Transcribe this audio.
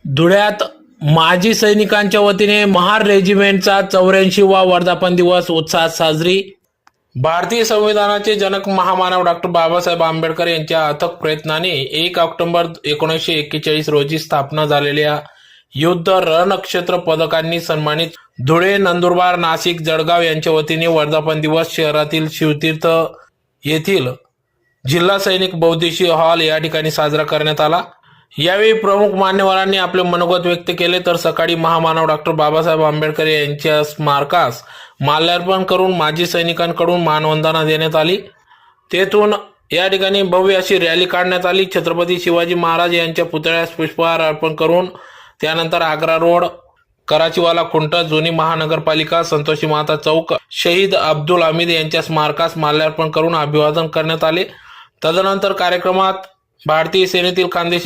धुळ्यात माजी सैनिकांच्या वतीने महार रेजिमेंटचा 84वा वर्धापन दिवस उत्साहात साजरी। भारतीय संविधानाचे जनक महामानव डॉक्टर बाबासाहेब आंबेडकर यांच्या अथक प्रयत्नाने 1 ऑक्टोबर 1941 रोजी स्थापना झालेल्या युद्ध रणक्षेत्र पदकांनी सन्मानित धुळे, नंदुरबार, नाशिक, जळगाव यांच्या वतीने वर्धापन दिवस शहरातील शिवतीर्थ येथील जिल्हा सैनिक बहुउद्देशीय हॉल या ठिकाणी साजरा करण्यात आला। यावेळी प्रमुख मान्यवरांनी आपले मनोगत व्यक्त केले, तर सकाळी महामानव डॉक्टर बाबासाहेब आंबेडकर यांच्या स्मारकास माल्यार्पण करून माजी सैनिकांकडून मानवंदना देण्यात आली। तेथून या ठिकाणी भव्य अशी रॅली काढण्यात आली। छत्रपती शिवाजी महाराज यांच्या पुतळ्यास पुष्पहार अर्पण करून त्यानंतर आग्रा रोड, कराचीवाला खुंट, जुनी महानगरपालिका, संतोषी माता चौक, शहीद अब्दुल हमीद यांच्या स्मारकास माल्यार्पण करून अभिवादन करण्यात आले। तदनंतर कार्यक्रमात भारतीय सेनेतील खानदेश